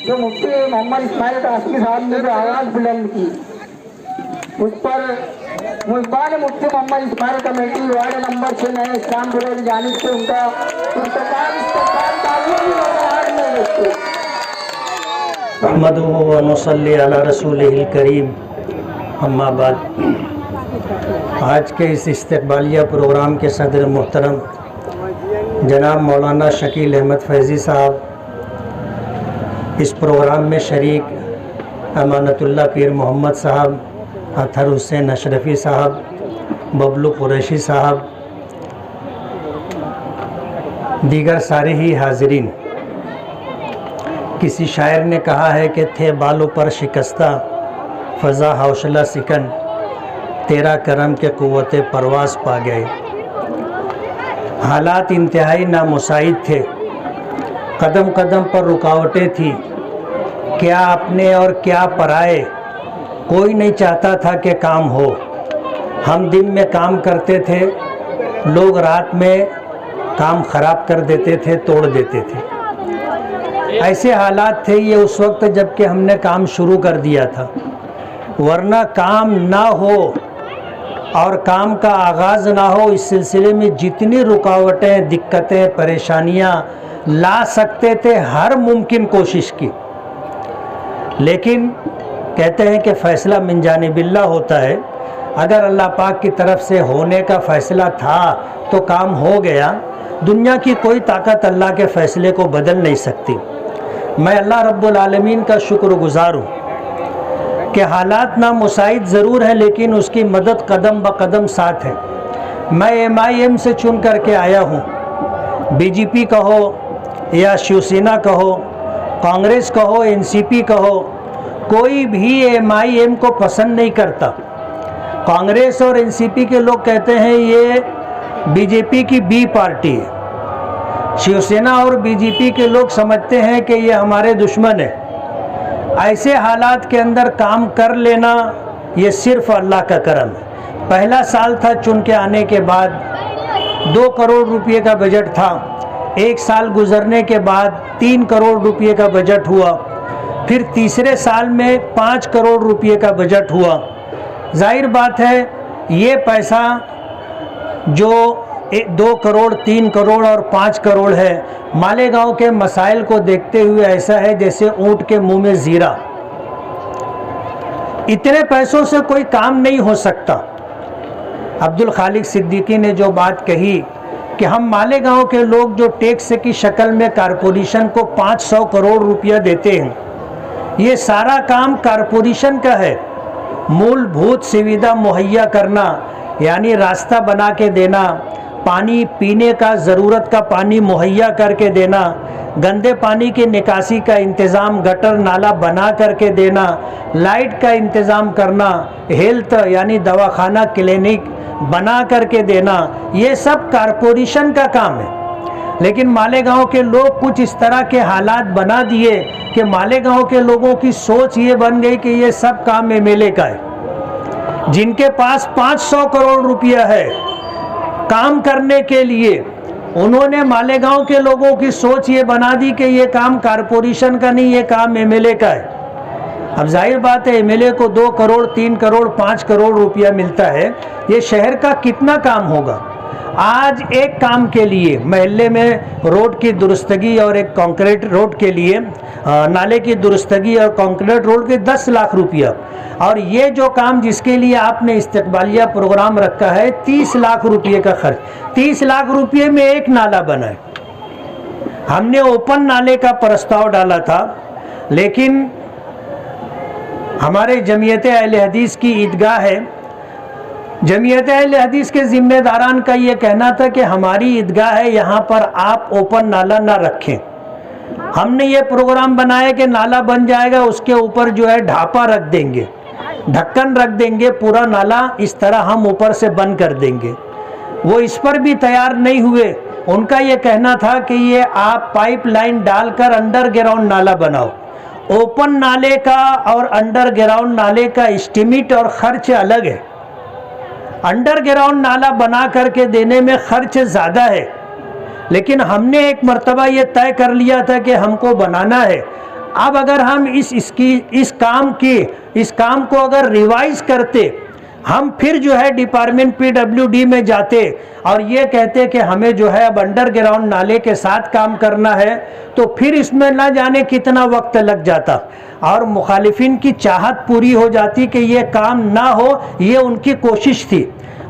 जो मुफ्ती मोहम्मद इस्माइल कासमी साहब ने जो आवाज़ बुलंद की, उस पर Multan Mufti Mohammad Ismail committee ward number 6 नए इस्लामपुर की जानिब से उनका अहमदुहु व नसल्ली अला रसूलिहिल करीम, अम्मा बाद। आज के इस इस्तक़बालिया प्रोग्राम के सदर मोहतरम जनाब मौलाना शकील अहमद फैज़ी साहब, इस प्रोग्राम में शरीक अमानतुल्लाह पीर मोहम्मद साहब, अतहर हुसैन अशरफ़ी साहब, बबलू कुरैशी साहब, दीगर सारे ही हाज़रीन। किसी शायर ने कहा है कि थे बालों पर शिकस्ता फ़ज़ा हौसला सिकन, तेरा करम के क़ुव्वते परवाज़ पा गए। हालात इंतहाई नामुसाइद थे, कदम कदम पर रुकावटें थी, क्या अपने और क्या पराए, कोई नहीं चाहता था कि काम हो। हम दिन में काम करते थे, लोग रात में काम ख़राब कर देते थे, तोड़ देते थे। ऐसे हालात थे ये उस वक्त जबकि हमने काम शुरू कर दिया था, वरना काम ना हो और काम का आगाज़ ना हो, इस सिलसिले में जितनी रुकावटें, दिक्कतें, परेशानियां ला सकते थे, हर मुमकिन कोशिश की। लेकिन कहते हैं कि फ़ैसला मिन जानिबिल्लाह होता है। अगर अल्लाह पाक की तरफ से होने का फ़ैसला था तो काम हो गया। दुनिया की कोई ताकत अल्लाह के फ़ैसले को बदल नहीं सकती। मैं अल्लाह रब्बुल आलमीन का शुक्रगुज़ार हूँ कि हालात नामुसाइद ज़रूर हैं, लेकिन उसकी मदद कदम ब कदम साथ है। मैं MIM से चुन करके आया हूँ। BJP कहो या शिवसेना कहो, कांग्रेस कहो, NCP कहो, कोई भी MIM को पसंद नहीं करता। कांग्रेस और NCP के लोग कहते हैं ये BJP की B पार्टी है। शिवसेना और BJP के लोग समझते हैं कि ये हमारे दुश्मन है। ऐसे हालात के अंदर काम कर लेना ये सिर्फ अल्लाह का करम है। पहला साल था चुन के आने के बाद, 2 करोड़ रुपये का बजट था। एक साल गुजरने के बाद 3 करोड़ रुपये का बजट हुआ। फिर तीसरे साल में 5 करोड़ रुपये का बजट हुआ। जाहिर बात है ये पैसा जो 2 करोड़, 3 करोड़ और 5 करोड़ है, मालेगांव के मसाइल को देखते हुए ऐसा है जैसे ऊंट के मुंह में जीरा। इतने पैसों से कोई काम नहीं हो सकता। अब्दुल खालिक सिद्दीकी ने जो बात कही कि हम मालेगांव के लोग जो टैक्स की शक्ल में कारपोरेशन को 500 करोड़ रुपया देते हैं, ये सारा काम कारपोरेशन का है। मूलभूत सुविधा मुहैया करना, यानी रास्ता बना के देना, पानी पीने का ज़रूरत का पानी मुहैया करके देना, गंदे पानी की निकासी का इंतज़ाम, गटर नाला बना करके देना, लाइट का इंतज़ाम करना, हेल्थ यानी दवाखाना क्लिनिक बना करके देना, ये सब कारपोरेशन का काम है। लेकिन मालेगांव के लोग कुछ इस तरह के हालात बना दिए कि मालेगांव के लोगों की सोच ये बन गई कि ये सब काम MLA का है। जिनके पास 500 करोड़ रुपया है काम करने के लिए, उन्होंने मालेगांव के लोगों की सोच ये बना दी कि ये काम कारपोरेशन का नहीं, ये काम MLA का है। अब जाहिर बात है MLA को 2 करोड़, 3 करोड़, 5 करोड़ रुपया मिलता है, ये शहर का कितना काम होगा। आज एक काम के लिए महल्ले में रोड की दुरुस्तगी और एक कंक्रीट रोड के लिए, नाले की दुरुस्तगी और कंक्रीट रोड के 10 लाख रुपया, और ये जो काम जिसके लिए आपने इस्तक़बालिया प्रोग्राम रखा है 30 लाख रुपये का खर्च। 30 लाख रुपये में एक नाला बना है। हमने ओपन नाले का प्रस्ताव डाला था, लेकिन हमारे जमीयत अहले हदीस की ईदगाह है, जमीयत अहले हदीस के ज़िम्मेदारान का ये कहना था कि हमारी ईदगाह है, यहाँ पर आप ओपन नाला ना रखें। हमने ये प्रोग्राम बनाया कि नाला बन जाएगा, उसके ऊपर जो है ढापा रख देंगे, ढक्कन रख देंगे, पूरा नाला इस तरह हम ऊपर से बंद कर देंगे। वो इस पर भी तैयार नहीं हुए। उनका ये कहना था कि ये आप पाइपलाइन डालकर अंडरग्राउंड नाला बनाओ। ओपन नाले का और अंडरग्राउंड नाले का एस्टीमेट और खर्च अलग है। अंडरग्राउंड नाला बना करके देने में खर्च ज़्यादा है, लेकिन हमने एक मर्तबा ये तय कर लिया था कि हमको बनाना है। अब अगर हम इस काम को अगर रिवाइज करते, हम फिर जो है डिपार्टमेंट पीडब्ल्यूडी में जाते और ये कहते कि हमें जो है अब अंडरग्राउंड नाले के साथ काम करना है, तो फिर इसमें ना जाने कितना वक्त लग जाता और मुखालिफिन की चाहत पूरी हो जाती कि ये काम ना हो, ये उनकी कोशिश थी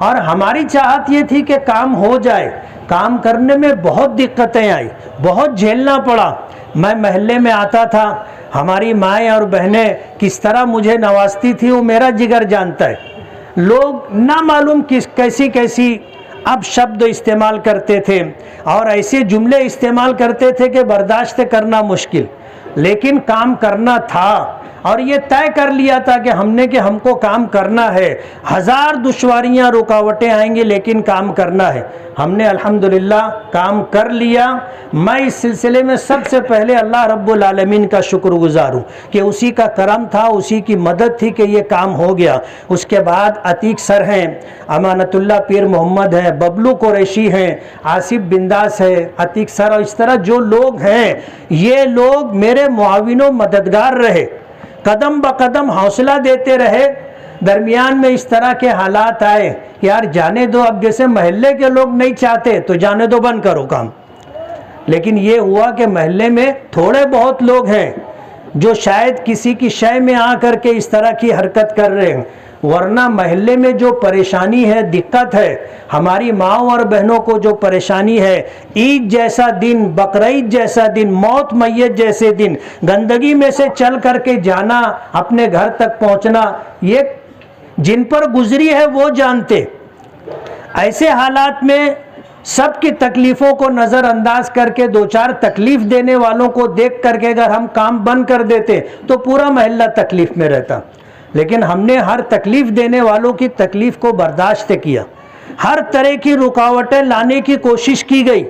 और हमारी चाहत ये थी कि काम हो जाए। काम करने में बहुत दिक्कतें आई, बहुत झेलना पड़ा। मैं महल्ले में आता था, हमारी माएँ और बहनें किस तरह मुझे नवाजती थी वो मेरा जिगर जानता है। लोग ना मालूम कैसी अब शब्द इस्तेमाल करते थे और ऐसे जुमले इस्तेमाल करते थे कि बर्दाश्त करना मुश्किल, लेकिन काम करना था और ये तय कर लिया था कि हमको काम करना है। हज़ार दुश्वारियां रुकावटें आएंगी लेकिन काम करना है। हमने अल्हम्दुलिल्लाह काम कर लिया। मैं इस सिलसिले में सबसे पहले अल्लाह रब्बुल आलमीन का शुक्रगुजार हूँ कि उसी का करम था, उसी की मदद थी कि ये काम हो गया। उसके बाद अतीक सर हैं, अमानतुल्लाह पीर मोहम्मद हैं, बबलू कुरैशी हैं, आसिफ बिंदास है, अतीक सर और इस तरह जो लोग हैं, ये लोग मेरे मुआविनों मददगार रहे, कदम ब कदम हौसला देते रहे। दरमियान में इस तरह के हालात आए कि यार जाने दो, अब जैसे महल्ले के लोग नहीं चाहते तो जाने दो, बंद करो काम। लेकिन ये हुआ कि महल्ले में थोड़े बहुत लोग हैं जो शायद किसी की शय में आकर के इस तरह की हरकत कर रहे हैं, वरना महल्ले में जो परेशानी है, दिक्कत है, हमारी माओ और बहनों को जो परेशानी है, ईद जैसा दिन, बकरीद जैसा दिन, मौत मैयत जैसे दिन, गंदगी में से चल करके जाना, अपने घर तक पहुंचना, ये जिन पर गुजरी है वो जानते। ऐसे हालात में सबकी तकलीफ़ों को नज़रअंदाज करके दो चार तकलीफ़ देने वालों को देख करके अगर हम काम बंद कर देते तो पूरा महल्ला तकलीफ़ में रहता। लेकिन हमने हर तकलीफ़ देने वालों की तकलीफ़ को बर्दाश्त किया, हर तरह की रुकावटें लाने की कोशिश की गई।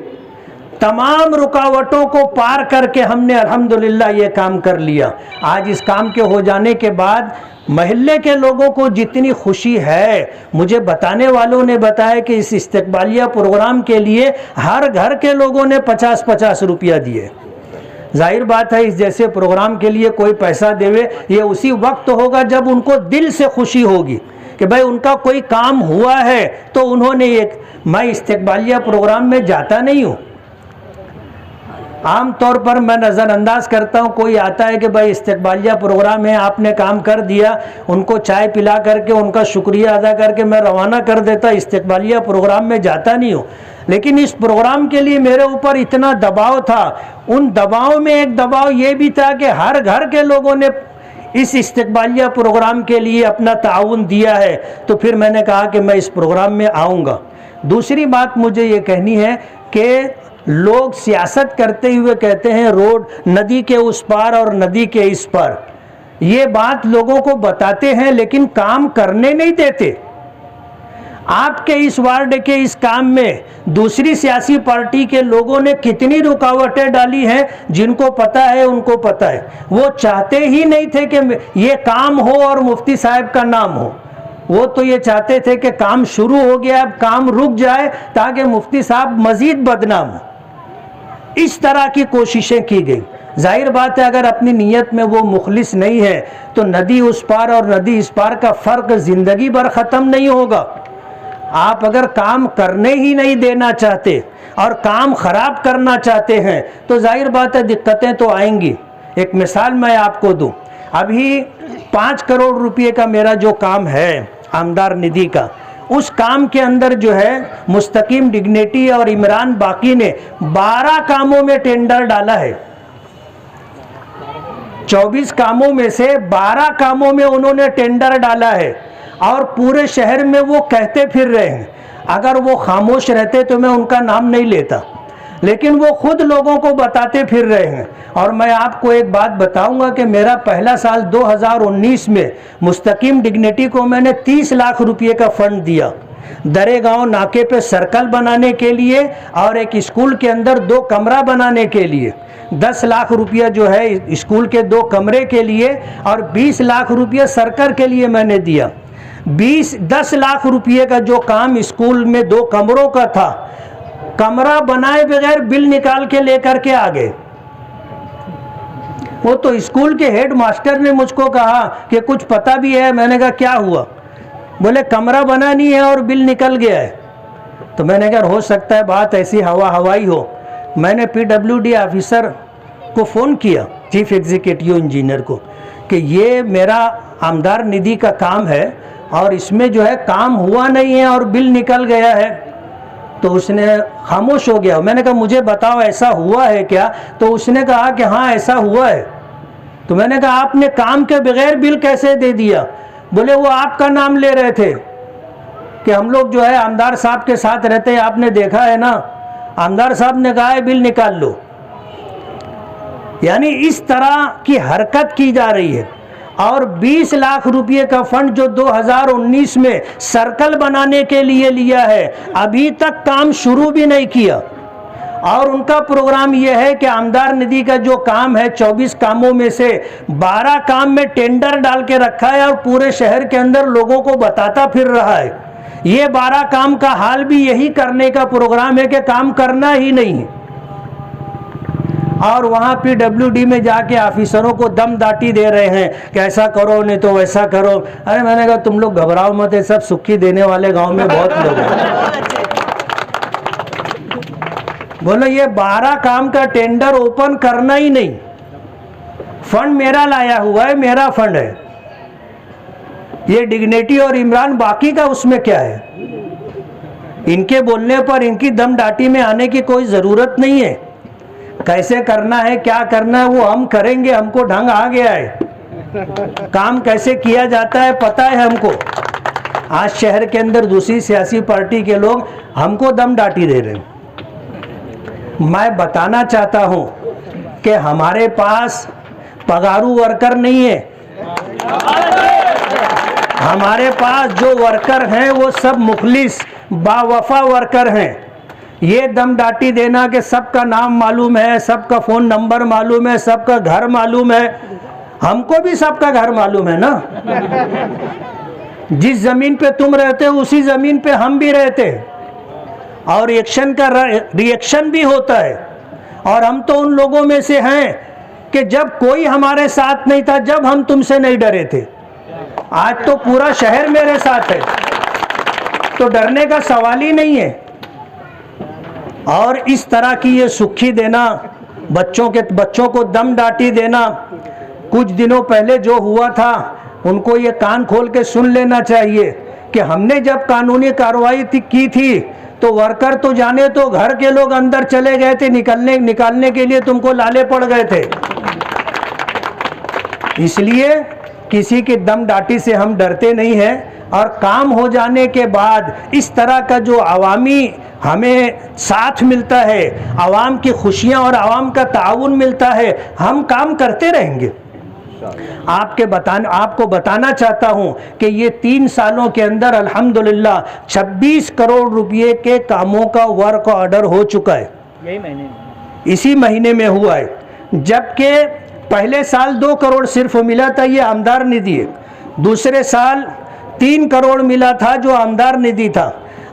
तमाम रुकावटों को पार करके हमने अल्हम्दुलिल्लाह ये काम कर लिया। आज इस काम के हो जाने के बाद महल्ले के लोगों को जितनी खुशी है, मुझे बताने वालों ने बताया कि इस इस्तकबालिया प्रोग्राम के लिए हर घर के लोगों ने 50-50 रुपया दिए। जाहिर बात है, इस जैसे प्रोग्राम के लिए कोई पैसा देवे, ये उसी वक्त होगा जब उनको दिल से खुशी होगी कि भाई उनका कोई काम हुआ है। तो उन्होंने एक, मैं इस्तकबालिया प्रोग्राम में जाता नहीं हूँ, आम तौर पर मैं नज़रअंदाज करता हूँ। कोई आता है कि भाई इस्तकबालिया प्रोग्राम है, आपने काम कर दिया, उनको चाय पिला करके उनका शुक्रिया अदा करके मैं रवाना कर देता। इस्तकबालिया प्रोग्राम में जाता नहीं हूँ। लेकिन इस प्रोग्राम के लिए मेरे ऊपर इतना दबाव था, उन दबाव में एक दबाव ये भी था कि हर घर के लोगों ने इस इस्तकबालिया प्रोग्राम के लिए अपना ताउन दिया है, तो फिर मैंने कहा कि मैं इस प्रोग्राम में आऊँगा। दूसरी बात मुझे ये कहनी है कि लोग सियासत करते हुए कहते हैं रोड नदी के उस पार और नदी के इस पार, ये बात लोगों को बताते हैं लेकिन काम करने नहीं देते। आपके इस वार्ड के इस काम में दूसरी सियासी पार्टी के लोगों ने कितनी रुकावटें डाली हैं, जिनको पता है उनको पता है। वो चाहते ही नहीं थे कि ये काम हो और मुफ्ती साहब का नाम हो। वो तो ये चाहते थे कि काम शुरू हो गया, अब काम रुक जाए ताकि मुफ्ती साहब मजीद बदनाम हो। इस तरह की कोशिशें की गई। जाहिर बात है, अगर अपनी नीयत में वो मुखलिस नहीं है तो नदी उस पार और नदी इस पार का फ़र्क ज़िंदगी भर ख़त्म नहीं होगा। आप अगर काम करने ही नहीं देना चाहते और काम ख़राब करना चाहते हैं तो जाहिर बात है दिक्कतें तो आएंगी। एक मिसाल मैं आपको दूं, अभी 5 करोड़ रुपये का मेरा जो काम है आमदार निधि का, उस काम के अंदर जो है मुस्तकीम डिग्निटी और इमरान बाकी ने 12 कामों में टेंडर डाला है। 24 कामों में से 12 कामों में उन्होंने टेंडर डाला है और पूरे शहर में वो कहते फिर रहे हैं। अगर वो खामोश रहते तो मैं उनका नाम नहीं लेता, लेकिन वो खुद लोगों को बताते फिर रहे हैं। और मैं आपको एक बात बताऊंगा कि मेरा पहला साल 2019 में मुस्तकीम डिग्निटी को मैंने 30 लाख रुपए का फंड दिया, दरे गांव नाके पे सर्कल बनाने के लिए और एक स्कूल के अंदर 2 कमरा बनाने के लिए। 10 लाख रुपया जो है स्कूल के 2 कमरे के लिए और 20 लाख रुपया सर्कल के लिए मैंने दिया। 10 लाख रुपये का जो काम स्कूल में 2 कमरों का था, कमरा बनाए बगैर बिल निकाल के लेकर के आ गए। वो तो स्कूल के हेड मास्टर ने मुझको कहा कि कुछ पता भी है। मैंने कहा क्या हुआ? बोले कमरा बना नहीं है और बिल निकल गया है। तो मैंने कहा हो सकता है बात ऐसी हवाई हो। मैंने PWD ऑफिसर को फ़ोन किया, चीफ एग्जीक्यूटिव इंजीनियर को, कि ये मेरा आमदार निधि का काम है और इसमें जो है काम हुआ नहीं है और बिल निकल गया है। तो उसने खामोश हो गया। मैंने कहा मुझे बताओ ऐसा हुआ है क्या? तो उसने कहा कि हाँ ऐसा हुआ है। तो मैंने कहा आपने काम के बगैर बिल कैसे दे दिया? बोले वो आपका नाम ले रहे थे कि हम लोग जो है आमदार साहब के साथ रहते हैं, आपने देखा है ना, आमदार साहब ने कहा है बिल निकाल लो। यानी इस तरह की हरकत की जा रही है। और 20 लाख रुपए का फंड जो 2019 में सर्कल बनाने के लिए लिया है, अभी तक काम शुरू भी नहीं किया। और उनका प्रोग्राम यह है कि आमदार निधि का जो काम है 24 कामों में से 12 काम में टेंडर डाल के रखा है और पूरे शहर के अंदर लोगों को बताता फिर रहा है। ये 12 काम का हाल भी यही करने का प्रोग्राम है कि काम करना ही नहीं है। और वहाँ PWD में जाके ऑफिसरों को दम दाटी दे रहे हैं कि ऐसा करो नहीं तो वैसा करो। अरे मैंने कहा तुम लोग घबराओ मत, ये सब सुखी देने वाले गांव में बहुत लोग हैं। बोलो ये 12 काम का टेंडर ओपन करना ही नहीं। फंड मेरा लाया हुआ है, मेरा फंड है। ये डिग्निटी और इमरान बाकी का उसमें क्या है? इनके बोलने पर इनकी दम दाटी में आने की कोई ज़रूरत नहीं है। कैसे करना है, क्या करना है वो हम करेंगे, हमको ढंग आ गया है। काम कैसे किया जाता है पता है हमको। आज शहर के अंदर दूसरी सियासी पार्टी के लोग हमको दम दाटी दे रहे हैं। मैं बताना चाहता हूं कि हमारे पास पगारू वर्कर नहीं है। हमारे पास जो वर्कर हैं वो सब मुखलिस बावफा वर्कर हैं। ये दम दाटी देना कि सबका नाम मालूम है, सबका फ़ोन नंबर मालूम है, सबका घर मालूम है, हमको भी सबका घर मालूम है ना। जिस ज़मीन पे तुम रहते हो उसी ज़मीन पे हम भी रहते हैं और एक्शन का रिएक्शन भी होता है। और हम तो उन लोगों में से हैं कि जब कोई हमारे साथ नहीं था, जब हम तुमसे नहीं डरे थे। आज तो पूरा शहर मेरे साथ है, तो डरने का सवाल ही नहीं है। और इस तरह की ये सुखी देना, बच्चों को दम दाटी देना, कुछ दिनों पहले जो हुआ था उनको ये कान खोल के सुन लेना चाहिए कि हमने जब कानूनी कार्रवाई की थी तो वर्कर तो जाने तो घर के लोग अंदर चले गए थे, निकालने के लिए तुमको लाले पड़ गए थे। इसलिए किसी की दम दाटी से हम डरते नहीं हैं। और काम हो जाने के बाद इस तरह का जो अवामी हमें साथ मिलता है, आवाम की खुशियां और आवाम का ताउन मिलता है, हम काम करते रहेंगे। आपको बताना चाहता हूं कि ये 3 सालों के अंदर अल्हम्दुलिल्लाह 26 करोड़ रुपए के कामों का वर्क ऑर्डर हो चुका है। इसी महीने में हुआ है। जबकि पहले साल 2 करोड़ सिर्फ मिला था, ये आमदार निधि है। दूसरे साल 3 करोड़ मिला था जो आमदार निधि था,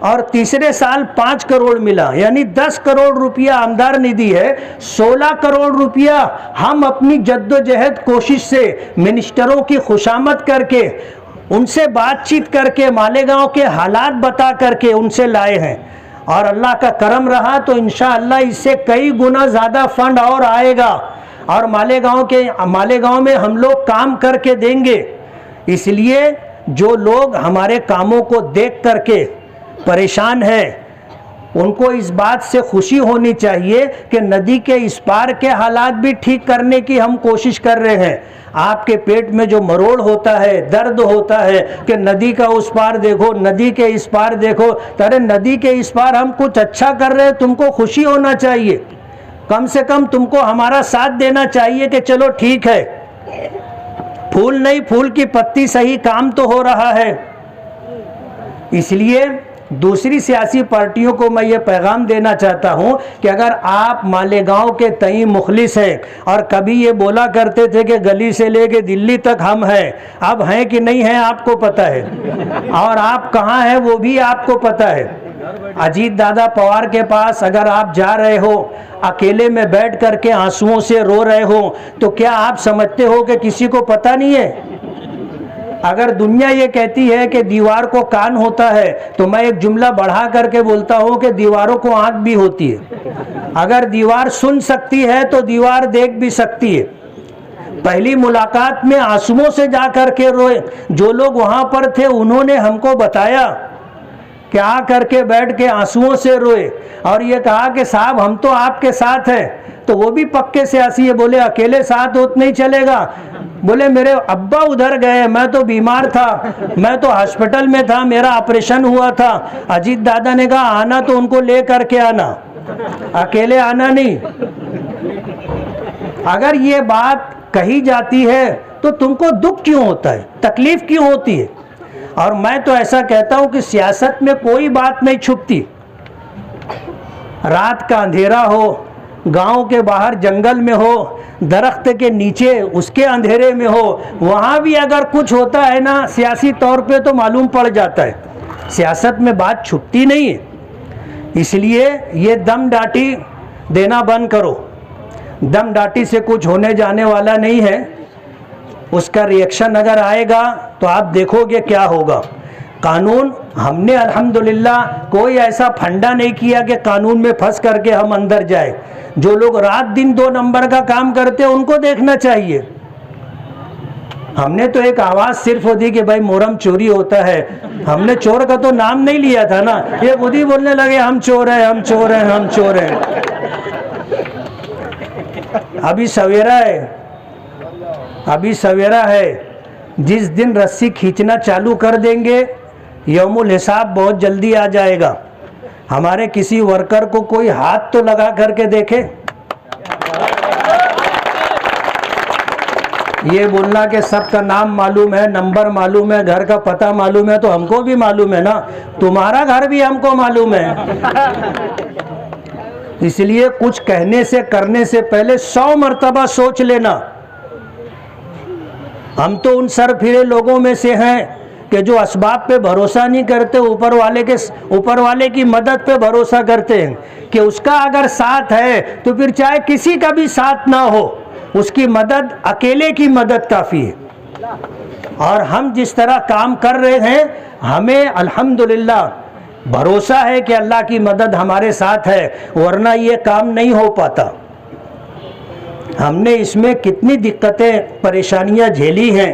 और तीसरे साल 5 करोड़ मिला, यानी 10 करोड़ रुपया आमदार निधि है। 16 करोड़ रुपया हम अपनी जद्दोजहद कोशिश से मिनिस्टरों की खुशामद करके, उनसे बातचीत करके, मालेगांव के हालात बता करके उनसे लाए हैं। और अल्लाह का करम रहा तो इंशाअल्लाह इससे कई गुना ज़्यादा फंड और आएगा और मालेगांव में हम लोग काम करके देंगे। इसलिए जो लोग हमारे कामों को देख करके परेशान हैं, उनको इस बात से खुशी होनी चाहिए कि नदी के इस पार के हालात भी ठीक करने की हम कोशिश कर रहे हैं। आपके पेट में जो मरोड़ होता है, दर्द होता है कि नदी का उस पार देखो, नदी के इस पार देखो, अरे नदी के इस पार हम कुछ अच्छा कर रहे हैं, तुमको खुशी होना चाहिए। कम से कम तुमको हमारा साथ देना चाहिए कि चलो ठीक है, फूल नहीं फूल की पत्ती सही, काम तो हो रहा है। इसलिए दूसरी सियासी पार्टियों को मैं ये पैगाम देना चाहता हूँ कि अगर आप मालेगांव के तई मुखलिस हैं, और कभी ये बोला करते थे कि गली से लेके दिल्ली तक हम हैं, अब हैं कि नहीं हैं आपको पता है, और आप कहाँ हैं वो भी आपको पता है। अजीत दादा पवार के पास अगर आप जा रहे हो, अकेले में बैठ करके आंसुओं से रो रहे हो, तो क्या आप समझते हो कि किसी को पता नहीं है? अगर दुनिया ये कहती है कि दीवार को कान होता है, तो मैं एक जुमला बढ़ा करके बोलता हूँ कि दीवारों को आंख भी होती है। अगर दीवार सुन सकती है तो दीवार देख भी सकती है। पहली मुलाकात में आंसुओं से जा करके रोए। जो लोग वहाँ पर थे उन्होंने हमको बताया कि आ करके बैठ के आंसुओं से रोए और ये कहा कि साहब हम तो आपके साथ हैं। तो वो भी पक्के से हंसी है, बोले अकेले साथ होत नहीं चलेगा। बोले मेरे अब्बा उधर गए, मैं तो बीमार था, मैं तो हॉस्पिटल में था, मेरा ऑपरेशन हुआ था। अजीत दादा ने कहा आना तो उनको ले करके आना, अकेले आना नहीं। अगर ये बात कही जाती है तो तुमको दुख क्यों होता है, तकलीफ क्यों होती है? और मैं तो ऐसा कहता हूं कि सियासत में कोई बात नहीं छुपती। रात का अंधेरा हो, गांव के बाहर जंगल में हो, दरख्त के नीचे उसके अंधेरे में हो, वहां भी अगर कुछ होता है ना सियासी तौर पे तो मालूम पड़ जाता है। सियासत में बात छुपती नहीं है। इसलिए ये दम डाटी देना बंद करो। दम डाटी से कुछ होने जाने वाला नहीं है। उसका रिएक्शन अगर आएगा तो आप देखोगे क्या होगा। कानून हमने अल्हम्दुलिल्लाह कोई ऐसा फंडा नहीं किया कि कानून में फंस करके हम अंदर जाए। जो लोग रात दिन 2 नंबर का काम करते हैं उनको देखना चाहिए। हमने तो एक आवाज़ सिर्फ दी कि भाई मोहर्रम चोरी होता है। हमने चोर का तो नाम नहीं लिया था ना, ये खुद ही बोलने लगे हम चोर हैं, हम चोर हैं, हम चोर हैं। अभी सवेरा है, अभी सवेरा है। जिस दिन रस्सी खींचना चालू कर देंगे यौमुल हिसाब बहुत जल्दी आ जाएगा। हमारे किसी वर्कर को कोई हाथ तो लगा करके देखे। ये बोलना कि सबका नाम मालूम है, नंबर मालूम है, घर का पता मालूम है, तो हमको भी मालूम है ना, तुम्हारा घर भी हमको मालूम है। इसलिए कुछ कहने से करने से पहले 100 मर्तबा सोच लेना। हम तो उन सर फिरे लोगों में से हैं कि जो असबाब पे भरोसा नहीं करते, ऊपर वाले की मदद पे भरोसा करते हैं कि उसका अगर साथ है तो फिर चाहे किसी का भी साथ ना हो, उसकी मदद, अकेले की मदद काफ़ी है। और हम जिस तरह काम कर रहे हैं, हमें अल्हम्दुलिल्लाह भरोसा है कि अल्लाह की मदद हमारे साथ है, वरना ये काम नहीं हो पाता। हमने इसमें कितनी दिक्कतें परेशानियां झेली हैं,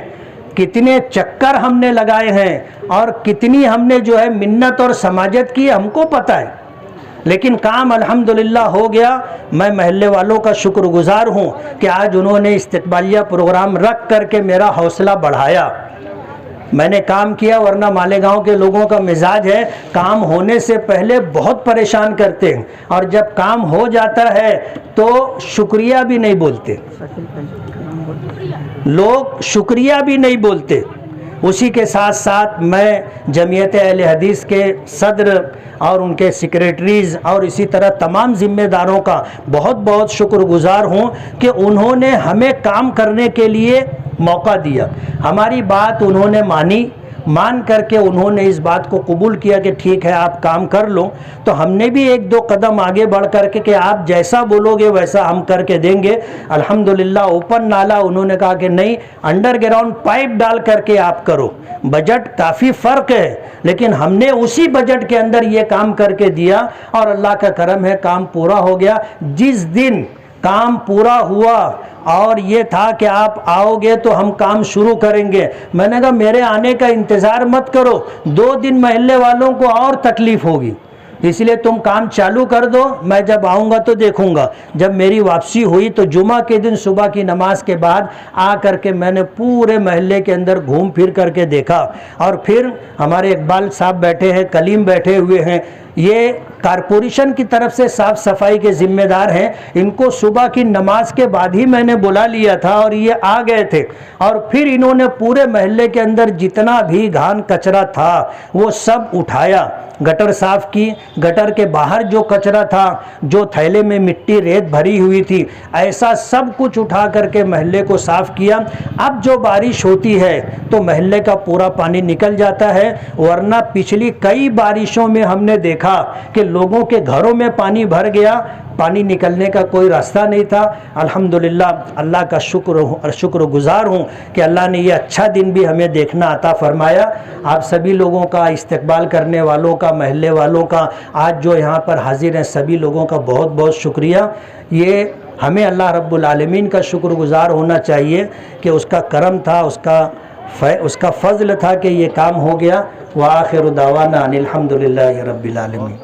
कितने चक्कर हमने लगाए हैं और कितनी हमने जो है मिन्नत और समाजत की, हमको पता है। लेकिन काम अल्हम्दुलिल्लाह हो गया। मैं महल्ले वालों का शुक्रगुजार हूँ कि आज उन्होंने इस्तकबालिया प्रोग्राम रख करके मेरा हौसला बढ़ाया। मैंने काम किया, वरना मालेगांव के लोगों का मिजाज है काम होने से पहले बहुत परेशान करते हैं और जब काम हो जाता है तो शुक्रिया भी नहीं बोलते। लोग शुक्रिया भी नहीं बोलते। उसी के साथ साथ मैं जमीयत अहले हदीस के सदर और उनके सेक्रेटरीज़ और इसी तरह तमाम ज़िम्मेदारों का बहुत बहुत शुक्रगुजार हूँ कि उन्होंने हमें काम करने के लिए मौका दिया। हमारी बात उन्होंने मानी, मान करके उन्होंने इस बात को कबूल किया कि ठीक है आप काम कर लो। तो हमने भी 1-2 कदम आगे बढ़ करके कि आप जैसा बोलोगे वैसा हम करके देंगे। अल्हम्दुलिल्लाह ओपन नाला उन्होंने कहा कि नहीं, अंडरग्राउंड पाइप डाल करके आप करो। बजट काफ़ी फ़र्क है, लेकिन हमने उसी बजट के अंदर ये काम करके दिया और अल्लाह का करम है काम पूरा हो गया। जिस दिन काम पूरा हुआ और ये था कि आप आओगे तो हम काम शुरू करेंगे, मैंने कहा मेरे आने का इंतज़ार मत करो, 2 दिन महल्ले वालों को और तकलीफ़ होगी, इसलिए तुम काम चालू कर दो, मैं जब आऊँगा तो देखूँगा। जब मेरी वापसी हुई तो जुमा के दिन सुबह की नमाज के बाद आ करके मैंने पूरे महल्ले के अंदर घूम फिर करके देखा। और फिर हमारे इकबाल साहब बैठे हैं, कलीम बैठे हुए हैं, ये कारपोरेशन की तरफ से साफ सफाई के जिम्मेदार हैं, इनको सुबह की नमाज के बाद ही मैंने बुला लिया था और ये आ गए थे। और फिर इन्होंने पूरे मोहल्ले के अंदर जितना भी घान कचरा था वो सब उठाया, गटर साफ की, गटर के बाहर जो कचरा था, जो थैले में मिट्टी रेत भरी हुई थी, ऐसा सब कुछ उठा करके मोहल्ले को साफ किया। अब जो बारिश होती है तो मोहल्ले का पूरा पानी निकल जाता है, वरना पिछली कई बारिशों में हमने देखा कि लोगों के घरों में पानी भर गया, पानी निकलने का कोई रास्ता नहीं था। अल्हम्दुलिल्लाह, अल्लाह का शुक्रगुजार हूँ कि अल्लाह ने ये अच्छा दिन भी हमें देखना अता फरमाया। आप सभी लोगों का, इस्तकबाल करने वालों का, महल्ले वालों का, आज जो यहाँ पर हाजिर हैं सभी लोगों का बहुत बहुत शुक्रिया। ये हमें अल्लाह रब्बुल आलमीन का शुक्रगुजार होना चाहिए कि उसका करम था, उसका फ़ज़ल था कि ये काम हो गया। व आखिर दावाना अनिल हम्दुलिल्लाहि रब्बिल आलमीन।